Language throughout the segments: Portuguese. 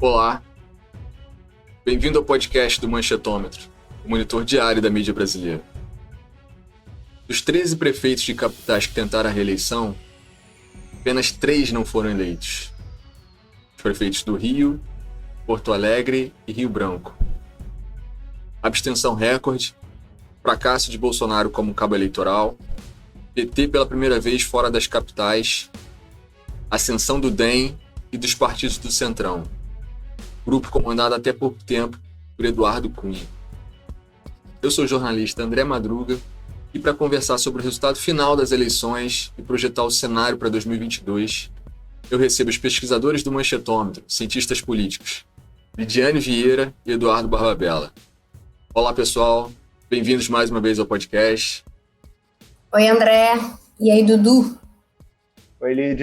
Olá, bem-vindo ao podcast do Manchetômetro, o monitor diário da mídia brasileira. Dos 13 prefeitos de capitais que tentaram a reeleição, apenas 3 não foram eleitos. Os prefeitos do Rio, Porto Alegre e Rio Branco. Abstenção recorde, fracasso de Bolsonaro como cabo eleitoral, PT pela primeira vez fora das capitais, ascensão do DEM e dos partidos do Centrão. Grupo comandado até pouco tempo por Eduardo Cunha. Eu sou o jornalista André Madruga e para conversar sobre o resultado final das eleições e projetar o cenário para 2022, eu recebo os pesquisadores do Manchetômetro, cientistas políticos, Lidiane Vieira e Eduardo Barbabella. Olá pessoal, bem-vindos mais uma vez ao podcast. Oi André, e aí Dudu? Oi Lid,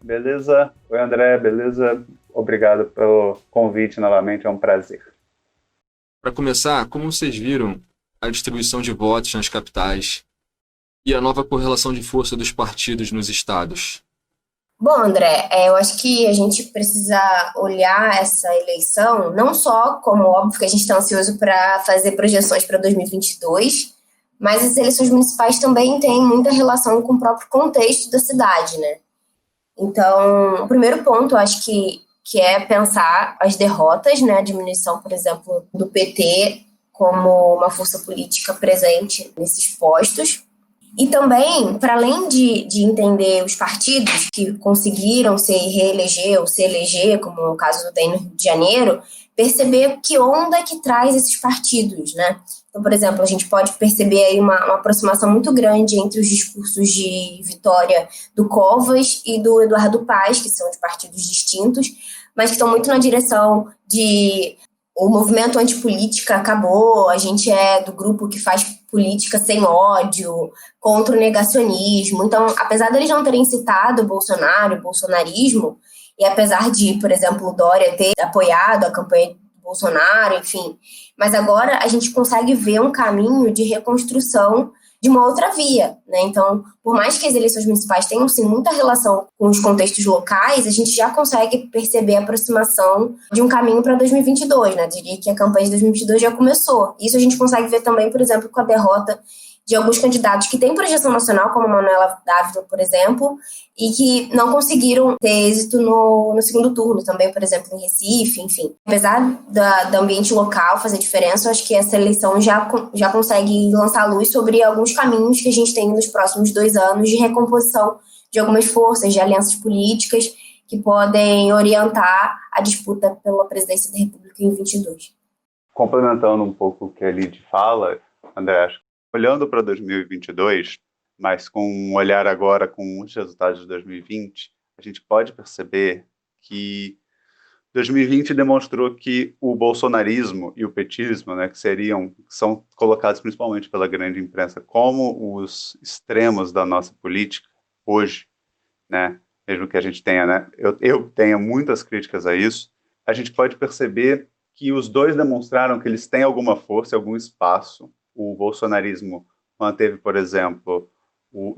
beleza? Oi André, beleza? Obrigado pelo convite novamente, é um prazer. Para começar, como vocês viram a distribuição de votos nas capitais e a nova correlação de força dos partidos nos estados? Bom, André, eu acho que a gente precisa olhar essa eleição, não só como óbvio que a gente está ansioso para fazer projeções para 2022, mas as eleições municipais também têm muita relação com o próprio contexto da cidade, né? Então, o primeiro ponto, eu acho que é pensar as derrotas, né? A diminuição, por exemplo, do PT como uma força política presente nesses postos. E também, para além de entender os partidos que conseguiram se reeleger ou se eleger, como no caso do DEM no Rio de Janeiro, perceber que onda que traz esses partidos, né? Então, por exemplo, a gente pode perceber aí uma aproximação muito grande entre os discursos de vitória do Covas e do Eduardo Paes, que são de partidos distintos, mas que estão muito na direção de o movimento antipolítica acabou, a gente é do grupo que faz política sem ódio, contra o negacionismo. Então, apesar deles não terem citado o Bolsonaro, o bolsonarismo, e apesar de, por exemplo, o Dória ter apoiado a campanha do Bolsonaro, enfim, mas agora a gente consegue ver um caminho de reconstrução de uma outra via, né? Então, por mais que as eleições municipais tenham, sim, muita relação com os contextos locais, a gente já consegue perceber a aproximação de um caminho para 2022, né? Eu diria que a campanha de 2022 já começou. Isso a gente consegue ver também, por exemplo, com a derrota de alguns candidatos que têm projeção nacional, como a Manuela Dávila, por exemplo, e que não conseguiram ter êxito no segundo turno também, por exemplo, em Recife, enfim. Apesar do ambiente local fazer diferença, eu acho que essa eleição já consegue lançar luz sobre alguns caminhos que a gente tem nos próximos 2 anos de recomposição de algumas forças, de alianças políticas que podem orientar a disputa pela presidência da República em 22. Complementando um pouco o que a Lid fala, André, olhando para 2022, mas com um olhar agora com os resultados de 2020, a gente pode perceber que 2020 demonstrou que o bolsonarismo e o petismo, né, que são colocados principalmente pela grande imprensa como os extremos da nossa política hoje, né, mesmo que a gente tenha, né, eu tenha muitas críticas a isso, a gente pode perceber que os dois demonstraram que eles têm alguma força, algum espaço. O bolsonarismo manteve, por exemplo,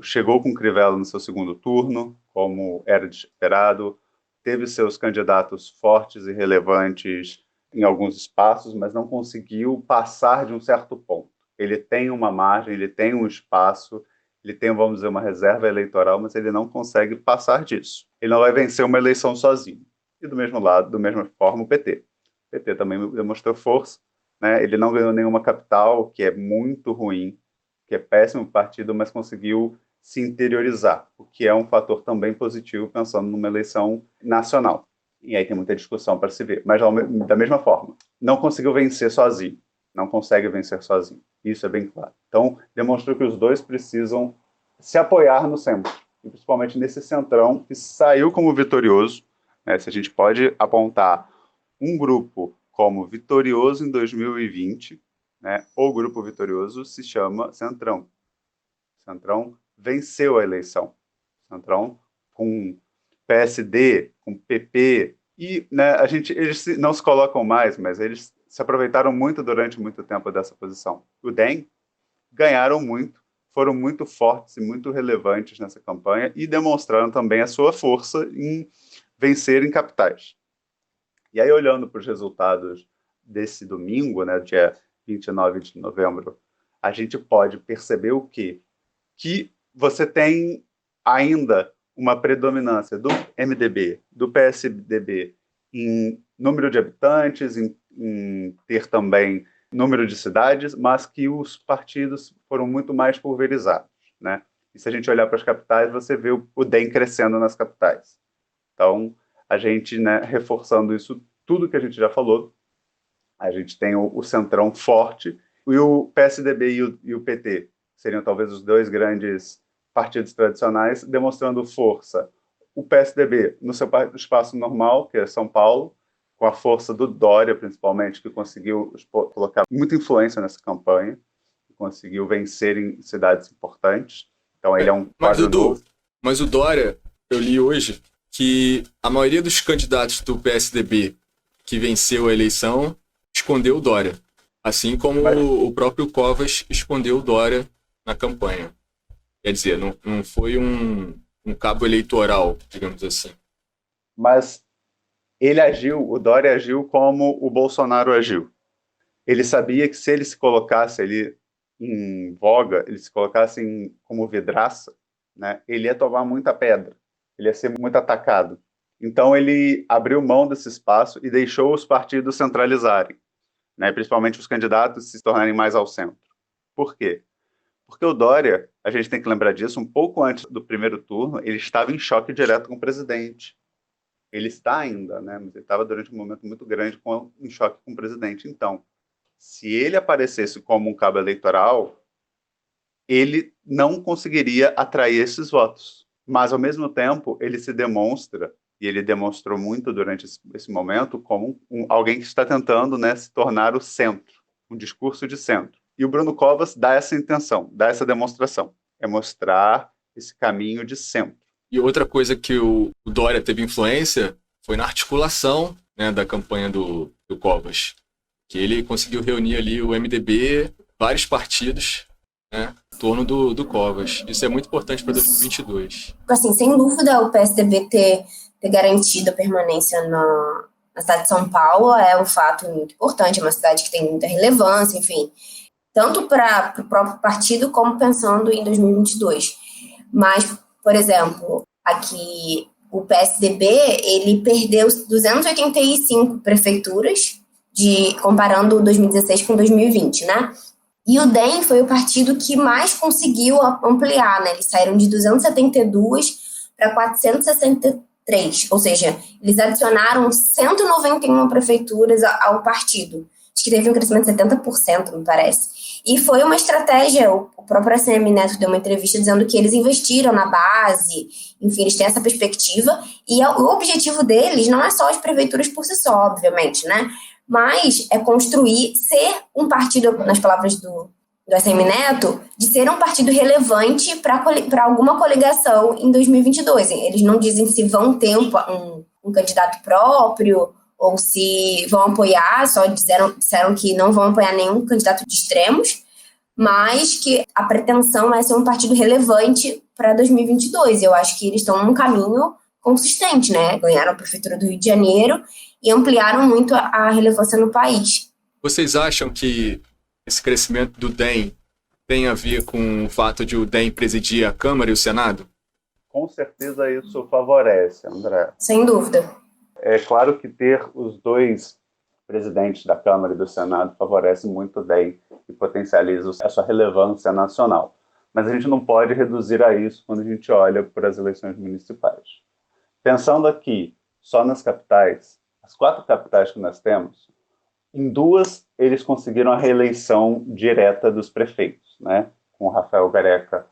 chegou com Crivella no seu segundo turno, como era de esperado, teve seus candidatos fortes e relevantes em alguns espaços, mas não conseguiu passar de um certo ponto. Ele tem uma margem, ele tem um espaço, ele tem, vamos dizer, uma reserva eleitoral, mas ele não consegue passar disso. Ele não vai vencer uma eleição sozinho. E do mesmo lado, da mesma forma, o PT. O PT também demonstrou força, né? Ele não ganhou nenhuma capital, que é muito ruim, que é péssimo partido, mas conseguiu se interiorizar, o que é um fator também positivo pensando numa eleição nacional. E aí tem muita discussão para se ver. Mas da mesma forma, não conseguiu vencer sozinho. Não consegue vencer sozinho. Isso é bem claro. Então, demonstrou que os dois precisam se apoiar no centro, e principalmente nesse centrão que saiu como vitorioso, né? Se a gente pode apontar um grupo como vitorioso em 2020, né? O grupo vitorioso se chama Centrão. Centrão venceu a eleição. Centrão com PSD, com PP, e né, eles não se colocam mais, mas eles se aproveitaram muito durante muito tempo dessa posição. O DEM ganharam muito, foram muito fortes e muito relevantes nessa campanha e demonstraram também a sua força em vencer em capitais. E aí, olhando para os resultados desse domingo, né, dia 29 de novembro, a gente pode perceber o quê? Que você tem ainda uma predominância do MDB, do PSDB em número de habitantes, em ter também número de cidades, mas que os partidos foram muito mais pulverizados, né? E se a gente olhar para as capitais, você vê o DEM crescendo nas capitais. Então, a gente, né, reforçando isso, tudo que a gente já falou, a gente tem o Centrão forte, e o PSDB e o PT seriam talvez os dois grandes partidos tradicionais, demonstrando força. O PSDB no seu espaço normal, que é São Paulo, com a força do Dória, principalmente, que conseguiu colocar muita influência nessa campanha, conseguiu vencer em cidades importantes. Então ele é um quadro novo. Mas o Dória, eu li hoje que a maioria dos candidatos do PSDB que venceu a eleição escondeu o Dória. Assim como o próprio Covas escondeu o Dória na campanha. Quer dizer, não foi um cabo eleitoral, digamos assim. Mas o Dória agiu como o Bolsonaro agiu. Ele sabia que se ele se colocasse ali em voga, ele se colocasse como vidraça, né, ele ia tomar muita pedra, ele ia ser muito atacado. Então ele abriu mão desse espaço e deixou os partidos centralizarem, né, principalmente os candidatos se tornarem mais ao centro. Por quê? Porque o Dória, a gente tem que lembrar disso, um pouco antes do primeiro turno, ele estava em choque direto com o presidente. Ele está ainda, né, mas ele estava durante um momento muito grande em choque com o presidente. Então, se ele aparecesse como um cabo eleitoral, ele não conseguiria atrair esses votos. Mas, ao mesmo tempo, ele se demonstra, e ele demonstrou muito durante esse momento, como alguém que está tentando, né, se tornar o centro, um discurso de centro. E o Bruno Covas dá essa intenção, dá essa demonstração, é mostrar esse caminho de centro. E outra coisa que o Dória teve influência foi na articulação, né, da campanha do Covas, que ele conseguiu reunir ali o MDB, vários partidos, né, em torno do Covas. Isso é muito importante para 2022. Assim, sem dúvida, o PSDB ter garantido a permanência na cidade de São Paulo é um fato muito importante, é uma cidade que tem muita relevância, enfim, tanto para o próprio partido como pensando em 2022. Mas, por exemplo, aqui o PSDB, ele perdeu 285 prefeituras, comparando 2016 com 2020, né? E o DEM foi o partido que mais conseguiu ampliar, né? Eles saíram de 272 para 463, ou seja, eles adicionaram 191 prefeituras ao partido. Acho que teve um crescimento de 70%, me parece. E foi uma estratégia, o próprio ACM Neto deu uma entrevista dizendo que eles investiram na base, enfim, eles têm essa perspectiva, e o objetivo deles não é só as prefeituras por si só, obviamente, né? Mas é construir, ser um partido, nas palavras do ACM Neto, de ser um partido relevante para alguma coligação em 2022. Eles não dizem se vão ter um candidato próprio ou se vão apoiar, só disseram que não vão apoiar nenhum candidato de extremos, mas que a pretensão é ser um partido relevante para 2022. Eu acho que eles estão num caminho consistente, né? Ganharam a prefeitura do Rio de Janeiro e ampliaram muito a relevância no país. Vocês acham que esse crescimento do DEM tem a ver com o fato de o DEM presidir a Câmara e o Senado? Com certeza isso favorece, André. Sem dúvida. É claro que ter os dois presidentes da Câmara e do Senado favorece muito o DEM e potencializa a sua relevância nacional. Mas a gente não pode reduzir a isso quando a gente olha para as eleições municipais. Pensando aqui só nas capitais, as 4 capitais que nós temos, em 2 eles conseguiram a reeleição direta dos prefeitos, né? Com o Rafael Greca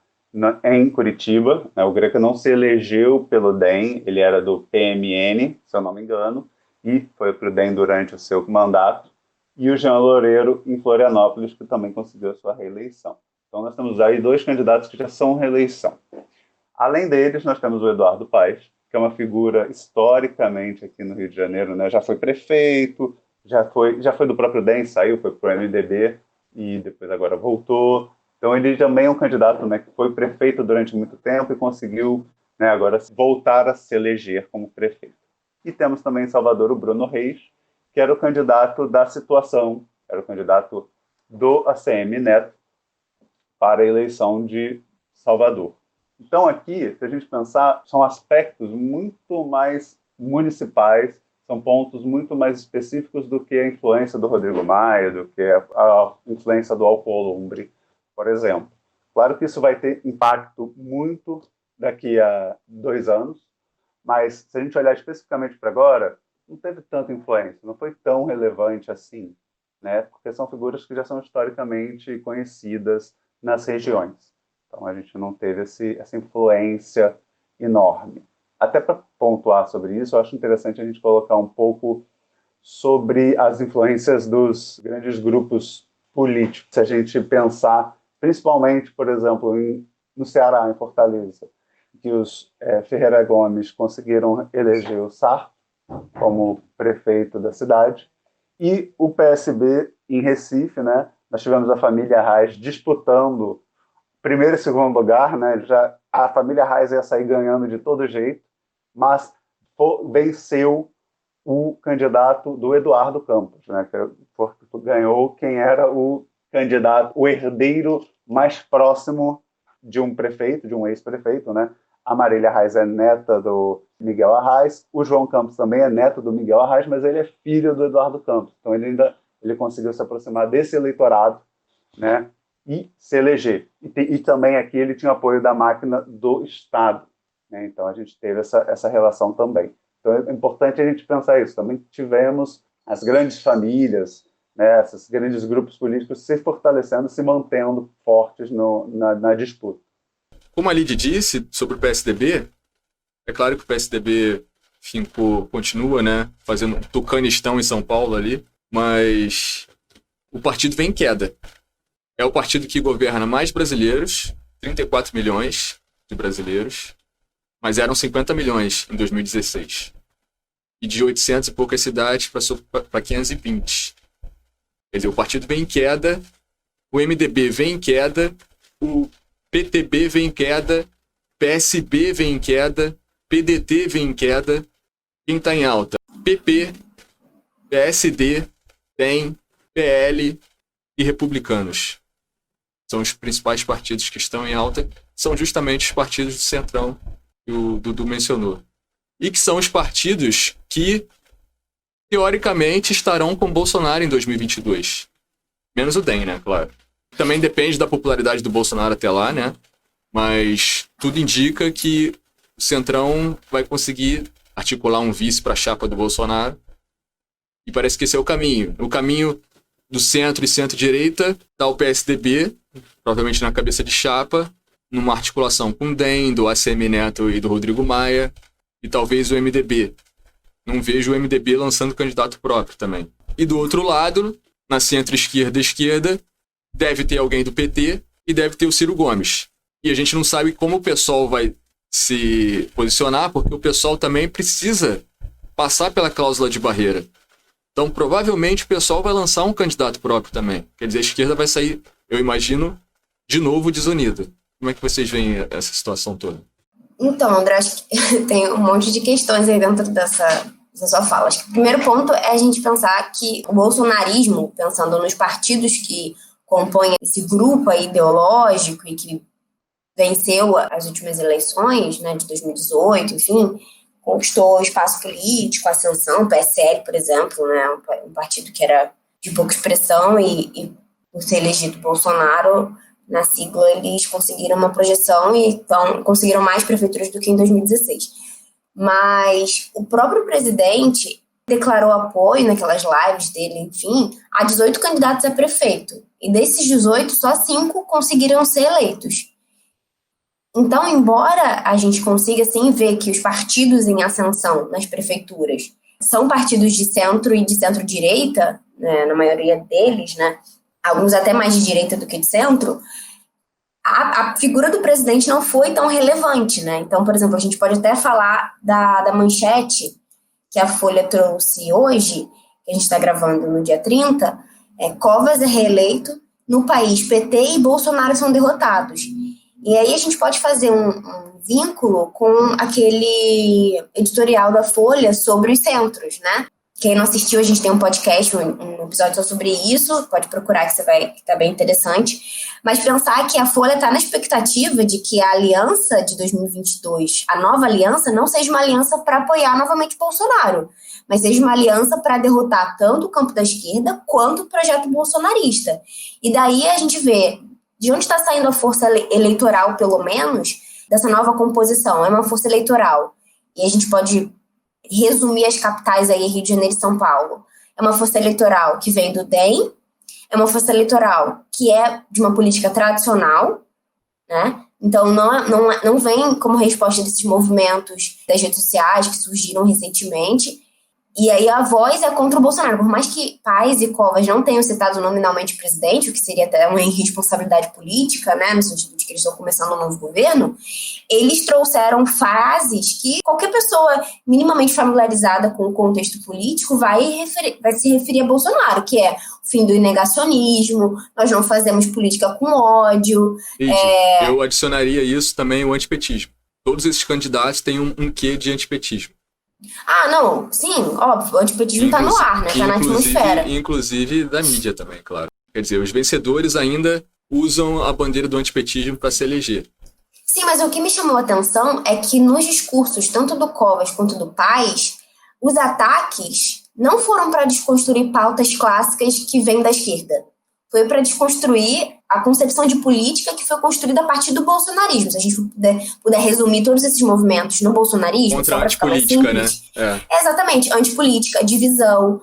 em Curitiba, né? O Greca não se elegeu pelo DEM, ele era do PMN, se eu não me engano, e foi para o DEM durante o seu mandato, e o Jean Loureiro em Florianópolis, que também conseguiu a sua reeleição. Então nós temos aí 2 candidatos que já são reeleição. Além deles, nós temos o Eduardo Paes, que é uma figura historicamente aqui no Rio de Janeiro, né? Já foi prefeito, já foi do próprio DEM, saiu, foi para o MDB e depois agora voltou. Então ele também é um candidato, né, que foi prefeito durante muito tempo e conseguiu, né, agora voltar a se eleger como prefeito. E temos também em Salvador o Bruno Reis, que era o candidato da situação, era o candidato do ACM Neto para a eleição de Salvador. Então aqui, se a gente pensar, são aspectos muito mais municipais, são pontos muito mais específicos do que a influência do Rodrigo Maia, do que a influência do Alcolumbre, por exemplo. Claro que isso vai ter impacto muito daqui a 2 anos, mas se a gente olhar especificamente para agora, não teve tanta influência, não foi tão relevante assim, né? Porque são figuras que já são historicamente conhecidas nas regiões. Então a gente não teve essa influência enorme. Até para pontuar sobre isso, eu acho interessante a gente colocar um pouco sobre as influências dos grandes grupos políticos. Se a gente pensar, principalmente, por exemplo, no Ceará, em Fortaleza, que os Ferreira Gomes conseguiram eleger o Sarto como prefeito da cidade, e o PSB em Recife, né? Nós tivemos a família Reis disputando primeiro e segundo lugar, né? Já a família Reis ia sair ganhando de todo jeito, mas venceu o candidato do Eduardo Campos, né? Que ganhou quem era o candidato, o herdeiro mais próximo de um prefeito, de um ex-prefeito, né? A Marília Reis é neta do Miguel Arraes, o João Campos também é neto do Miguel Arraes, mas ele é filho do Eduardo Campos. Então ele conseguiu se aproximar desse eleitorado, né? E se eleger. E também aqui ele tinha apoio da máquina do Estado, né? Então a gente teve essa relação também. Então é importante a gente pensar isso. Também tivemos as grandes famílias, né, esses grandes grupos políticos se fortalecendo, se mantendo fortes na disputa. Como a Lid disse sobre o PSDB, é claro que o PSDB continua, né, fazendo tucanistão em São Paulo ali, mas o partido vem em queda. É o partido que governa mais brasileiros, 34 milhões de brasileiros, mas eram 50 milhões em 2016. E de 800 e poucas cidades para 520. Quer dizer, o partido vem em queda, o MDB vem em queda, o PTB vem em queda, PSB vem em queda, PDT vem em queda. Quem está em alta? PP, PSD, DEM, PL e Republicanos. São os principais partidos que estão em alta, são justamente os partidos do Centrão que o Dudu mencionou. E que são os partidos que, teoricamente, estarão com Bolsonaro em 2022. Menos o DEM, né? Claro. Também depende da popularidade do Bolsonaro até lá, né? Mas tudo indica que o Centrão vai conseguir articular um vice para a chapa do Bolsonaro. E parece que esse é o caminho. O caminho do centro e centro-direita está o PSDB, provavelmente na cabeça de chapa, numa articulação com o DEM, do ACM Neto e do Rodrigo Maia, e talvez o MDB. Não vejo o MDB lançando candidato próprio também. E do outro lado, na centro-esquerda e esquerda, deve ter alguém do PT e deve ter o Ciro Gomes. E a gente não sabe como o PSOL vai se posicionar, porque o PSOL também precisa passar pela cláusula de barreira. Então, provavelmente, o PSOL vai lançar um candidato próprio também. Quer dizer, a esquerda vai sair, eu imagino, de novo desunida. Como é que vocês veem essa situação toda? Então, André, acho que tem um monte de questões aí dentro dessa sua fala. Acho que o primeiro ponto é a gente pensar que o bolsonarismo, pensando nos partidos que compõem esse grupo aí ideológico e que venceu as últimas eleições, né, de 2018, enfim, conquistou espaço político, ascensão, o PSL, por exemplo, né, um partido que era de pouca expressão e por ser elegido Bolsonaro, na sigla eles conseguiram uma projeção e então, conseguiram mais prefeituras do que em 2016. Mas o próprio presidente declarou apoio naquelas lives dele, enfim, a 18 candidatos a prefeito. E desses 18, só 5 conseguiram ser eleitos. Então, embora a gente consiga, sim, ver que os partidos em ascensão nas prefeituras são partidos de centro e de centro-direita, né, na maioria deles, né, alguns até mais de direita do que de centro, a figura do presidente não foi tão relevante, né? Então, por exemplo, a gente pode até falar da manchete que a Folha trouxe hoje, que a gente está gravando no dia 30, Covas é reeleito, no país PT e Bolsonaro são derrotados. E aí a gente pode fazer um vínculo com aquele editorial da Folha sobre os centros, né? Quem não assistiu, a gente tem um podcast, um episódio só sobre isso, pode procurar que tá bem interessante. Mas pensar que a Folha está na expectativa de que a aliança de 2022, a nova aliança, não seja uma aliança para apoiar novamente Bolsonaro, mas seja uma aliança para derrotar tanto o campo da esquerda quanto o projeto bolsonarista. E daí a gente vê de onde está saindo a força eleitoral, pelo menos, dessa nova composição. É uma força eleitoral. E a gente pode resumir as capitais aí, Rio de Janeiro e São Paulo. É uma força eleitoral que vem do DEM, é uma força eleitoral que é de uma política tradicional, né? Então não vem como resposta desses movimentos das redes sociais que surgiram recentemente. E aí a voz é contra o Bolsonaro. Por mais que Paes e Covas não tenham citado nominalmente o presidente, o que seria até uma irresponsabilidade política, né, no sentido de que eles estão começando um novo governo, eles trouxeram frases que qualquer pessoa minimamente familiarizada com o contexto político vai se referir a Bolsonaro, que é o fim do negacionismo, nós não fazemos política com ódio. Eu adicionaria isso também o antipetismo. Todos esses candidatos têm um quê de antipetismo. Ah, não, sim, óbvio, o antipetismo está no ar, né? Está na atmosfera. Inclusive da mídia também, claro. Quer dizer, os vencedores ainda usam a bandeira do antipetismo para se eleger. Sim, mas o que me chamou a atenção é que nos discursos, tanto do Covas quanto do Paes, os ataques não foram para desconstruir pautas clássicas que vêm da esquerda. Foi para desconstruir a concepção de política que foi construída a partir do bolsonarismo. Se a gente puder resumir todos esses movimentos no bolsonarismo... Contra a antipolítica, né? Exatamente, antipolítica, divisão.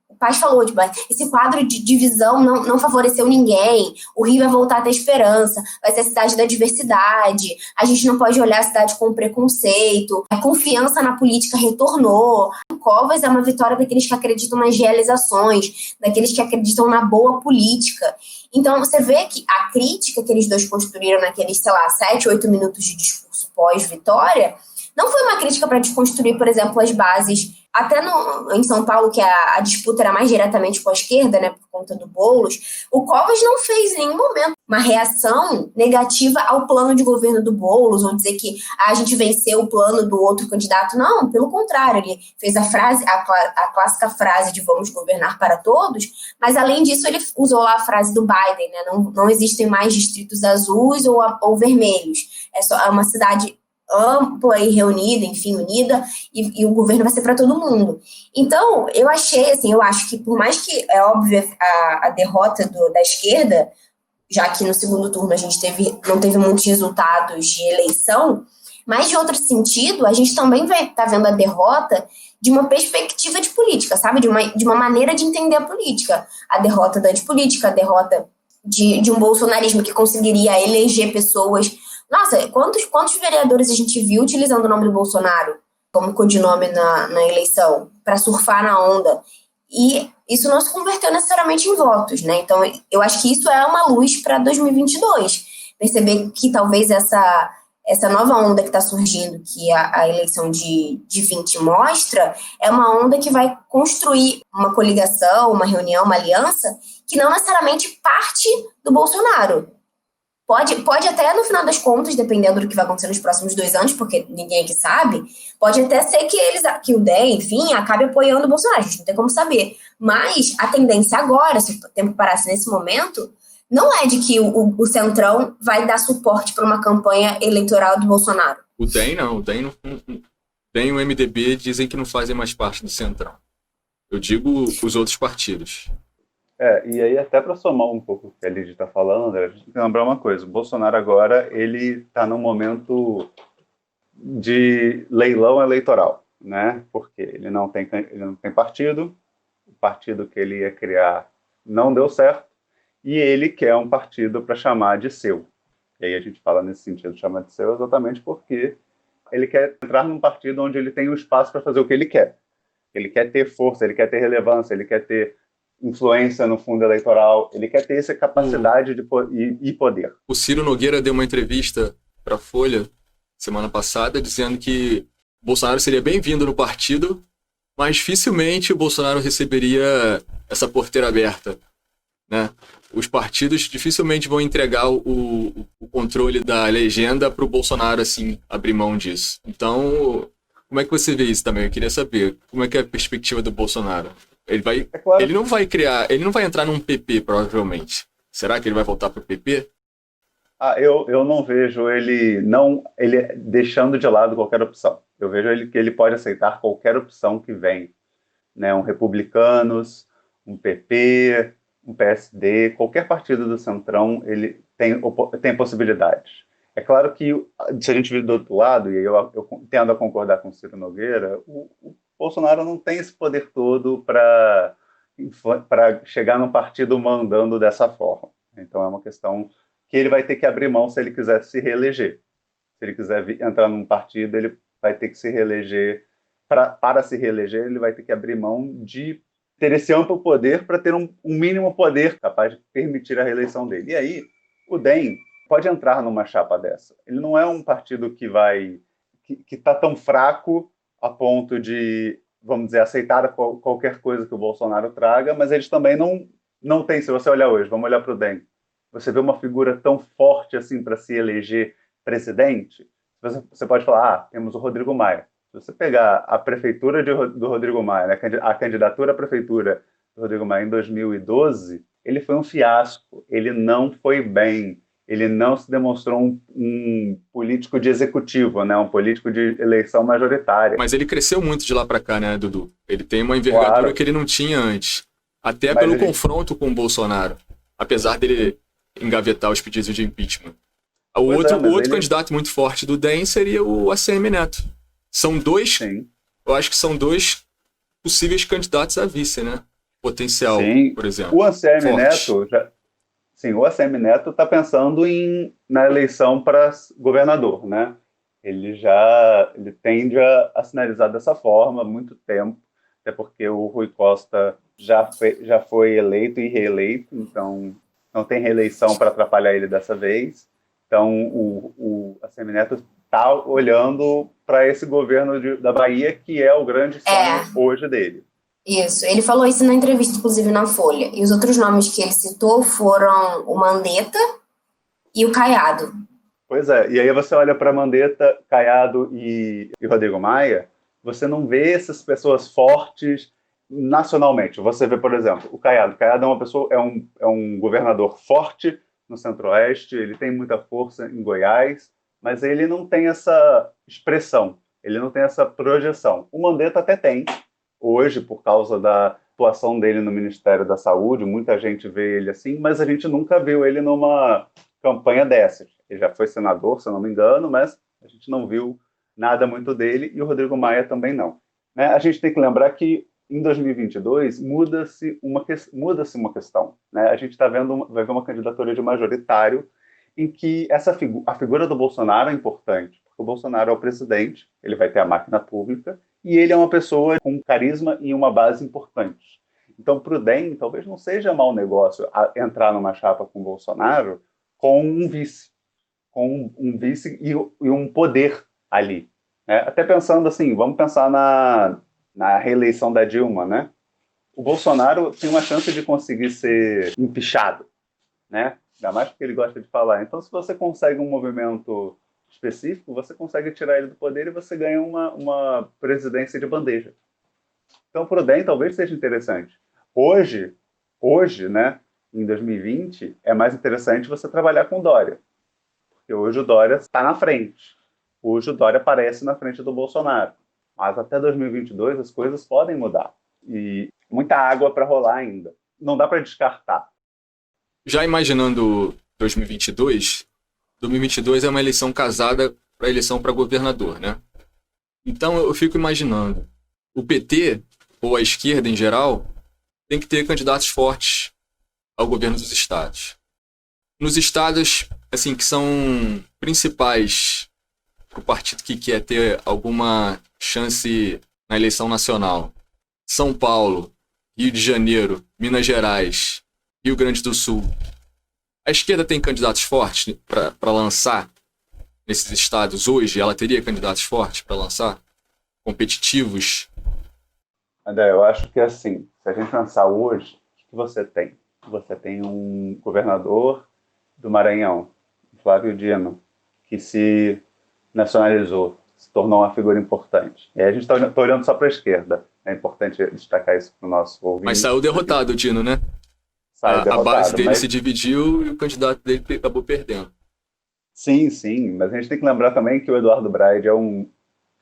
O Paes falou, tipo, esse quadro de divisão não favoreceu ninguém, o Rio vai voltar a ter esperança, vai ser a cidade da diversidade, a gente não pode olhar a cidade com preconceito, a confiança na política retornou. O Covas é uma vitória daqueles que acreditam nas realizações, daqueles que acreditam na boa política. Então, você vê que a crítica que eles dois construíram naqueles, 7, 8 minutos de discurso pós-vitória, não foi uma crítica para desconstruir, por exemplo, as bases. Até em São Paulo, que a disputa era mais diretamente com a esquerda, né, por conta do Boulos, o Covas não fez em nenhum momento uma reação negativa ao plano de governo do Boulos, ou dizer que a gente venceu o plano do outro candidato. Não, pelo contrário, ele fez a clássica frase de vamos governar para todos, mas além disso ele usou lá a frase do Biden, né, não existem mais distritos azuis ou vermelhos, é uma cidade ampla e reunida, enfim, unida, e o governo vai ser para todo mundo. Então, eu acho que por mais que é óbvia a derrota da esquerda, já que no segundo turno a gente não teve muitos resultados de eleição, mas de outro sentido, a gente também vai estar vendo a derrota de uma perspectiva de política, sabe? De uma maneira de entender a política. A derrota da antipolítica, a derrota de um bolsonarismo que conseguiria eleger pessoas. Nossa, quantos vereadores a gente viu utilizando o nome do Bolsonaro como codinome na eleição, para surfar na onda? E isso não se converteu necessariamente em votos, né? Então, eu acho que isso é uma luz para 2022. Perceber que talvez essa nova onda que está surgindo, que a eleição de 20 mostra, é uma onda que vai construir uma coligação, uma reunião, uma aliança, que não necessariamente parte do Bolsonaro. Pode até, no final das contas, dependendo do que vai acontecer nos próximos 2 anos, porque ninguém aqui sabe, pode até ser que o DEM, enfim, acabe apoiando o Bolsonaro, a gente não tem como saber. Mas a tendência agora, se o tempo parasse nesse momento, não é de que o Centrão vai dar suporte para uma campanha eleitoral do Bolsonaro. O DEM não, DEM e o MDB dizem que não fazem mais parte do Centrão. Eu digo os outros partidos. E aí até para somar um pouco o que a Lidy está falando, André, a gente tem que lembrar uma coisa, o Bolsonaro agora, ele está num momento de leilão eleitoral, né? Porque ele não tem partido, o partido que ele ia criar não deu certo, e ele quer um partido para chamar de seu. E aí a gente fala nesse sentido de chamar de seu exatamente porque ele quer entrar num partido onde ele tem o espaço para fazer o que ele quer. Ele quer ter força, ele quer ter relevância, ele quer ter influência no fundo eleitoral, ele quer ter essa capacidade e poder. O Ciro Nogueira deu uma entrevista para a Folha semana passada dizendo que Bolsonaro seria bem-vindo no partido, mas dificilmente o Bolsonaro receberia essa porteira aberta, né? Os partidos dificilmente vão entregar o controle da legenda para o Bolsonaro, assim, abrir mão disso. Então, como é que você vê isso também? Eu queria saber como é que é a perspectiva do Bolsonaro. Ele não vai entrar num PP, provavelmente. Será que ele vai voltar para o PP? Eu não vejo ele deixando de lado qualquer opção. Eu vejo que ele pode aceitar qualquer opção que vem, né? Um Republicanos, um PP, um PSD, qualquer partido do Centrão, ele tem possibilidades. É claro que, se a gente vir do outro lado, e eu tendo a concordar com o Ciro Nogueira, o Bolsonaro não tem esse poder todo para chegar num partido mandando dessa forma. Então é uma questão que ele vai ter que abrir mão se ele quiser se reeleger. Se ele quiser entrar num partido, ele vai ter que se reeleger. Para se reeleger, ele vai ter que abrir mão de ter esse amplo poder para ter um mínimo poder capaz de permitir a reeleição dele. E aí, o DEM pode entrar numa chapa dessa. Ele não é um partido que está tão fraco a ponto de, vamos dizer, aceitar qualquer coisa que o Bolsonaro traga, mas eles também não têm. Se você olhar hoje, vamos olhar para o DEM, você vê uma figura tão forte assim para se eleger presidente, você pode falar, temos o Rodrigo Maia. Se você pegar a prefeitura do Rodrigo Maia, né, a candidatura à prefeitura do Rodrigo Maia em 2012, ele foi um fiasco, ele não foi bem, ele não se demonstrou um político de executivo, né, um político de eleição majoritária. Mas ele cresceu muito de lá para cá, né, Dudu? Ele tem uma envergadura, claro, que ele não tinha antes. Até pelo confronto com o Bolsonaro, apesar dele engavetar os pedidos de impeachment. O outro candidato muito forte do DEM seria o ACM Neto. São dois, sim, eu acho que são dois possíveis candidatos a vice, né? Potencial, sim, por exemplo. O ACM Neto está pensando na eleição para governador, né? Ele tende a sinalizar dessa forma há muito tempo, até porque o Rui Costa já foi eleito e reeleito, então não tem reeleição para atrapalhar ele dessa vez. Então o ACM Neto está olhando para esse governo da Bahia, que é o grande sonho hoje dele. Isso, ele falou isso na entrevista, inclusive na Folha. E os outros nomes que ele citou foram o Mandetta e o Caiado. Pois é, e aí você olha para Mandetta, Caiado e Rodrigo Maia, você não vê essas pessoas fortes nacionalmente. Você vê, por exemplo, o Caiado. O Caiado é um governador forte no Centro-Oeste, ele tem muita força em Goiás, mas ele não tem essa expressão, ele não tem essa projeção. O Mandetta até tem, hoje, por causa da atuação dele no Ministério da Saúde, muita gente vê ele assim, mas a gente nunca viu ele numa campanha dessas. Ele já foi senador, se eu não me engano, mas a gente não viu nada muito dele, e o Rodrigo Maia também não. Né? A gente tem que lembrar que em 2022 muda-se uma questão. Né? A gente vai ver uma candidatura de majoritário em que a figura do Bolsonaro é importante, porque o Bolsonaro é o presidente, ele vai ter a máquina pública, e ele é uma pessoa com carisma e uma base importante. Então, para o DEM, talvez não seja mau negócio entrar numa chapa com o Bolsonaro com um vice e um poder ali. Né? Até pensando assim, vamos pensar na reeleição da Dilma, né? O Bolsonaro tem uma chance de conseguir ser empichado, né? Ainda mais porque ele gosta de falar. Então, se você consegue um movimento específico, você consegue tirar ele do poder e você ganha uma presidência de bandeja. Então, para o DEM, talvez seja interessante. Hoje, né, em 2020, é mais interessante você trabalhar com o Dória. Porque hoje o Dória está na frente. Hoje o Dória aparece na frente do Bolsonaro. Mas até 2022 as coisas podem mudar. E muita água para rolar ainda. Não dá para descartar. Já imaginando 2022 é uma eleição casada para eleição para governador, né? Então eu fico imaginando, o PT, ou a esquerda em geral, tem que ter candidatos fortes ao governo dos estados. Nos estados, assim, que são principais para o partido que quer ter alguma chance na eleição nacional: São Paulo, Rio de Janeiro, Minas Gerais, Rio Grande do Sul. A esquerda tem candidatos fortes para lançar nesses estados hoje? Ela teria candidatos fortes para lançar? Competitivos? André, eu acho que assim, se a gente pensar hoje, o que você tem? você tem um governador do Maranhão, Flávio Dino, que se nacionalizou, se tornou uma figura importante. E aí a gente está olhando só para a esquerda. É importante destacar isso para o nosso ouvinte. Mas saiu derrotado o Dino, né? Saiu derrotado, a base dele se dividiu e o candidato dele acabou perdendo. Sim, sim, mas a gente tem que lembrar também que o Eduardo Braide é um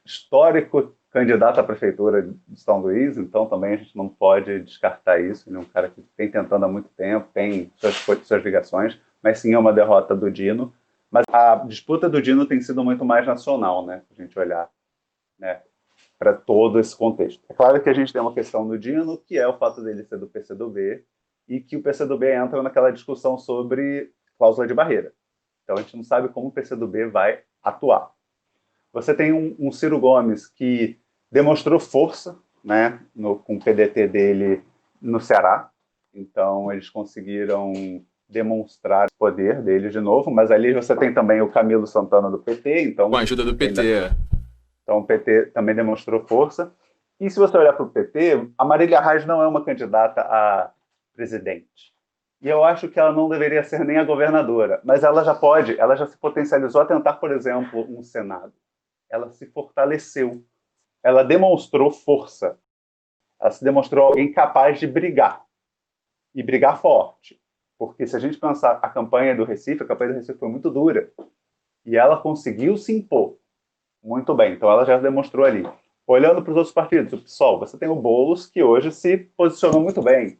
histórico candidato à prefeitura de São Luís, então também a gente não pode descartar isso. Ele é um cara que vem tentando há muito tempo, tem suas ligações, mas sim é uma derrota do Dino. Mas a disputa do Dino tem sido muito mais nacional, né? Se a gente olhar, né, para todo esse contexto. É claro que a gente tem uma questão do Dino, que é o fato dele ser do PCdoB, e que o PCdoB entra naquela discussão sobre cláusula de barreira. Então a gente não sabe como o PCdoB vai atuar. Você tem um Ciro Gomes que demonstrou força, né, com o PDT dele no Ceará. Então eles conseguiram demonstrar o poder deles de novo, mas ali você tem também o Camilo Santana do PT. Então, com a ajuda do PT, Então o PT também demonstrou força. E se você olhar para o PT, a Marília Reis não é uma candidata a presidente. E eu acho que ela não deveria ser nem a governadora, mas ela já se potencializou a tentar, por exemplo, um Senado. Ela se fortaleceu, ela demonstrou força, ela se demonstrou alguém capaz de brigar, e brigar forte. Porque se a gente pensar a campanha do Recife foi muito dura, e ela conseguiu se impor muito bem, então ela já demonstrou ali. Olhando para os outros partidos, o PSOL, você tem o Boulos, que hoje se posicionou muito bem,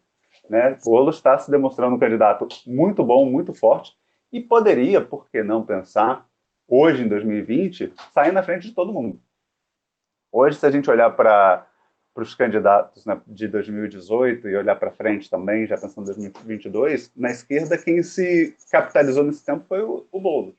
né? O Boulos está se demonstrando um candidato muito bom, muito forte, e poderia, por que não pensar, hoje, em 2020, sair na frente de todo mundo. Hoje, se a gente olhar para os candidatos, né, de 2018 e olhar para frente também, já pensando em 2022, na esquerda, quem se capitalizou nesse tempo foi o Boulos.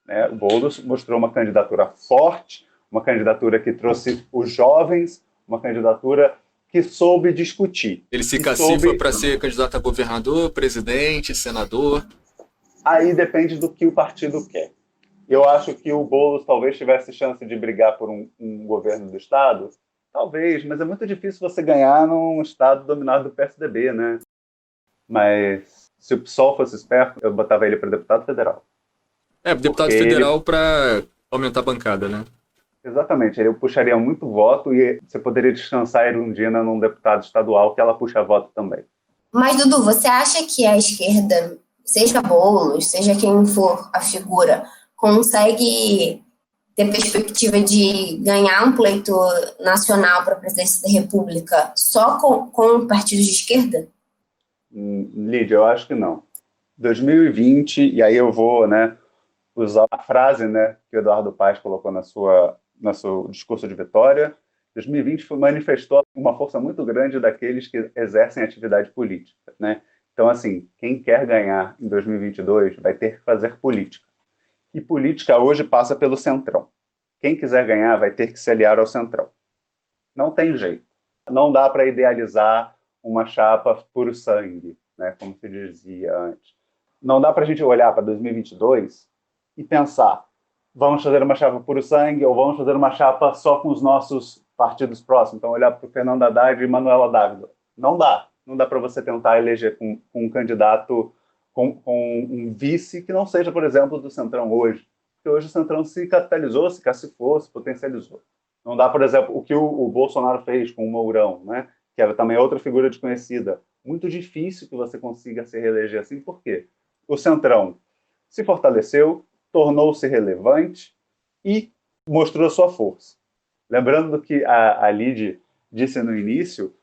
Né? O Boulos mostrou uma candidatura forte, uma candidatura que trouxe os jovens, uma candidatura que soube discutir. Ele se cacifra para ser candidato a governador, presidente, senador. Aí depende do que o partido quer. Eu acho que o Boulos talvez tivesse chance de brigar por um governo do Estado. Talvez, mas é muito difícil você ganhar num Estado dominado do PSDB, né? Mas se o PSOL fosse esperto, eu botava ele para deputado federal. Deputado federal para aumentar a bancada, né? Exatamente, ele puxaria muito voto e você poderia descansar a Erundina num deputado estadual que ela puxa voto também. Mas, Dudu, você acha que a esquerda, seja Boulos, seja quem for a figura, consegue ter perspectiva de ganhar um pleito nacional para a presidência da República só com partidos de esquerda? Lídia, eu acho que não. 2020, e aí eu vou, né, usar a frase, né, que o Eduardo Paes colocou no seu discurso de vitória. 2020 manifestou uma força muito grande daqueles que exercem atividade política, né? Então, assim, quem quer ganhar em 2022 vai ter que fazer política. E política hoje passa pelo Centrão. Quem quiser ganhar vai ter que se aliar ao Centrão. Não tem jeito. Não dá para idealizar uma chapa puro sangue, né, como se dizia antes. Não dá para a gente olhar para 2022 e pensar, vamos fazer uma chapa puro sangue ou vamos fazer uma chapa só com os nossos partidos próximos. Então, olhar para o Fernando Haddad e Manuela Dávila. Não dá. Não dá para você tentar eleger com um candidato, com um vice que não seja, por exemplo, do Centrão hoje. Porque hoje o Centrão se capitalizou, se cacifou, se potencializou. Não dá, por exemplo, o que o Bolsonaro fez com o Mourão, né? Que era também outra figura desconhecida. Muito difícil que você consiga se reeleger assim. Por quê? O Centrão se fortaleceu, tornou-se relevante e mostrou sua força. Lembrando do que a Lid disse no início,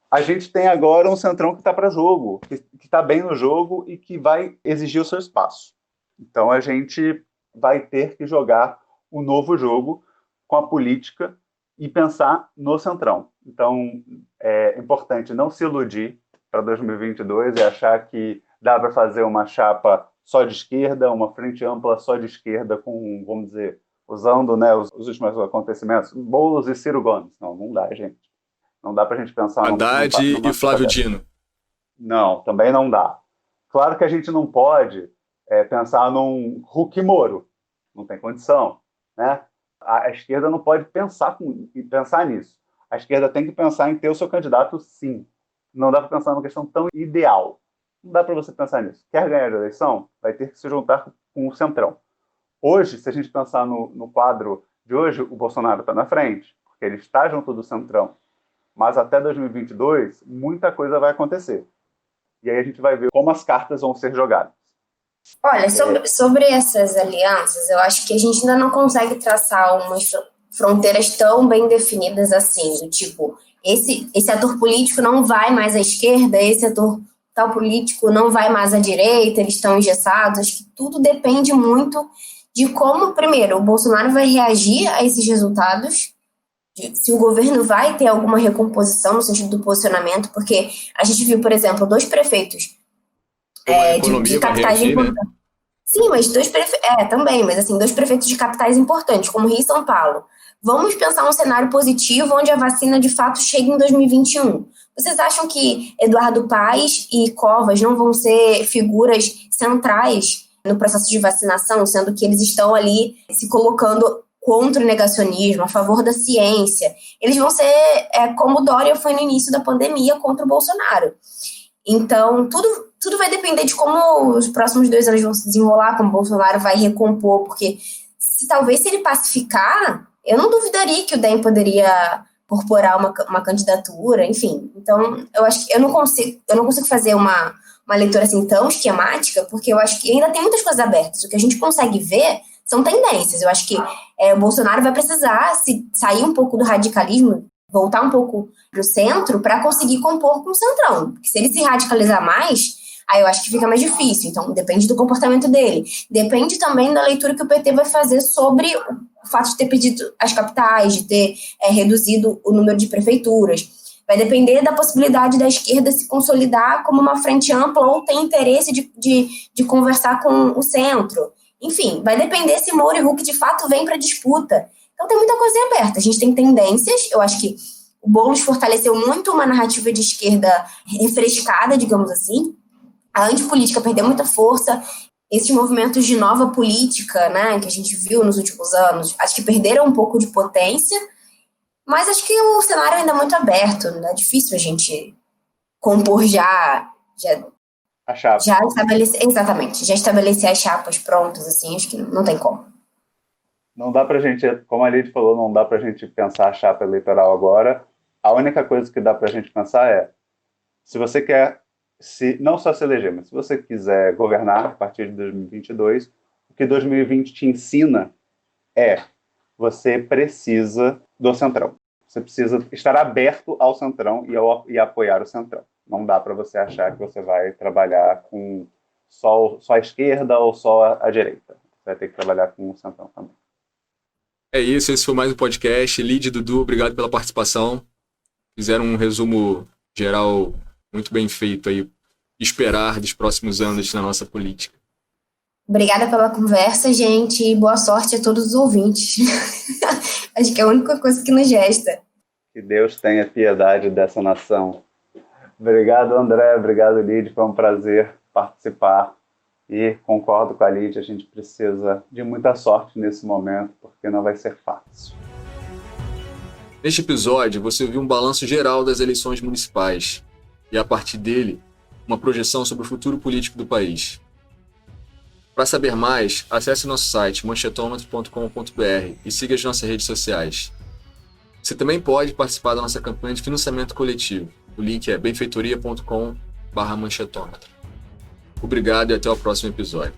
a gente tem agora um Centrão que está para jogo, que está bem no jogo e que vai exigir o seu espaço. Então a gente vai ter que jogar um novo jogo com a política e pensar no Centrão. Então é importante não se iludir para 2022 e achar que dá para fazer uma chapa só de esquerda, uma frente ampla só de esquerda, com, vamos dizer, usando, né, os últimos acontecimentos, Boulos e Ciro Gomes. Não dá, gente. Não dá para a gente pensar... Haddad e Flávio Dino. Não, também não dá. Claro que a gente não pode pensar num Huck Moro. Não tem condição, né? A esquerda não pode pensar nisso. A esquerda tem que pensar em ter o seu candidato, sim. Não dá para pensar numa questão tão ideal. Não dá para você pensar nisso. Quer ganhar a eleição? Vai ter que se juntar com o Centrão. Hoje, se a gente pensar no quadro de hoje, o Bolsonaro está na frente, porque ele está junto do Centrão. Mas até 2022, muita coisa vai acontecer. E aí a gente vai ver como as cartas vão ser jogadas. Olha, sobre essas alianças, eu acho que a gente ainda não consegue traçar umas fronteiras tão bem definidas assim, do tipo, esse ator político não vai mais à esquerda, esse ator tal político não vai mais à direita, eles estão engessados. Acho que tudo depende muito de como, primeiro, o Bolsonaro vai reagir a esses resultados, se o governo vai ter alguma recomposição no sentido do posicionamento, porque a gente viu, por exemplo, 2 prefeitos de capitais importantes. Né? Sim, mas 2 prefeitos. Também, mas assim, 2 prefeitos de capitais importantes, como Rio e São Paulo. Vamos pensar um cenário positivo onde a vacina de fato chegue em 2021. Vocês acham que Eduardo Paes e Covas não vão ser figuras centrais no processo de vacinação, sendo que eles estão ali se colocando contra o negacionismo, a favor da ciência? Eles vão ser como Dória foi no início da pandemia contra o Bolsonaro. Então, tudo vai depender de como os próximos 2 anos vão se desenrolar, como o Bolsonaro vai recompor, porque talvez se ele pacificar, eu não duvidaria que o DEM poderia incorporar uma candidatura, enfim. Então, eu acho que eu não consigo fazer uma leitura assim tão esquemática, porque eu acho que ainda tem muitas coisas abertas. O que a gente consegue ver são tendências. Eu acho que o Bolsonaro vai precisar sair um pouco do radicalismo, voltar um pouco para o centro para conseguir compor com o centrão. Porque se ele se radicalizar mais, aí eu acho que fica mais difícil. Então, depende do comportamento dele. Depende também da leitura que o PT vai fazer sobre o fato de ter pedido as capitais, de ter reduzido o número de prefeituras. Vai depender da possibilidade da esquerda se consolidar como uma frente ampla ou ter interesse de conversar com o centro. Enfim, vai depender se Moro e Huck de fato vêm para a disputa. Então tem muita coisa aberta. A gente tem tendências. Eu acho que o Boulos fortaleceu muito uma narrativa de esquerda refrescada, digamos assim. A antipolítica perdeu muita força. Esses movimentos de nova política, né, que a gente viu nos últimos anos, acho que perderam um pouco de potência. Mas acho que o cenário ainda é muito aberto. Não é difícil a gente compor já estabelecer, exatamente, já estabelecer as chapas prontas, assim, acho que não tem como. Não dá pra gente, como a Lid falou, não dá pra gente pensar a chapa eleitoral agora. A única coisa que dá pra gente pensar é, se você quer, não só se eleger, mas se você quiser governar a partir de 2022, o que 2020 te ensina você precisa do Centrão. Você precisa estar aberto ao Centrão e apoiar o Centrão. Não dá para você achar que você vai trabalhar com só a esquerda ou só a direita. Você vai ter que trabalhar com o Centrão também. É isso, esse foi mais um podcast. Lid e Dudu, obrigado pela participação. Fizeram um resumo geral muito bem feito aí. Esperar dos próximos anos na nossa política. Obrigada pela conversa, gente, e boa sorte a todos os ouvintes. Acho que é a única coisa que nos resta. Que Deus tenha piedade dessa nação. Obrigado, André. Obrigado, Lid. Foi um prazer participar. E concordo com a Lid, a gente precisa de muita sorte nesse momento, porque não vai ser fácil. Neste episódio, você viu um balanço geral das eleições municipais e, a partir dele, uma projeção sobre o futuro político do país. Para saber mais, acesse nosso site manchetômetro.com.br e siga as nossas redes sociais. Você também pode participar da nossa campanha de financiamento coletivo. O link é benfeitoria.com/manchetômetro. Obrigado e até o próximo episódio.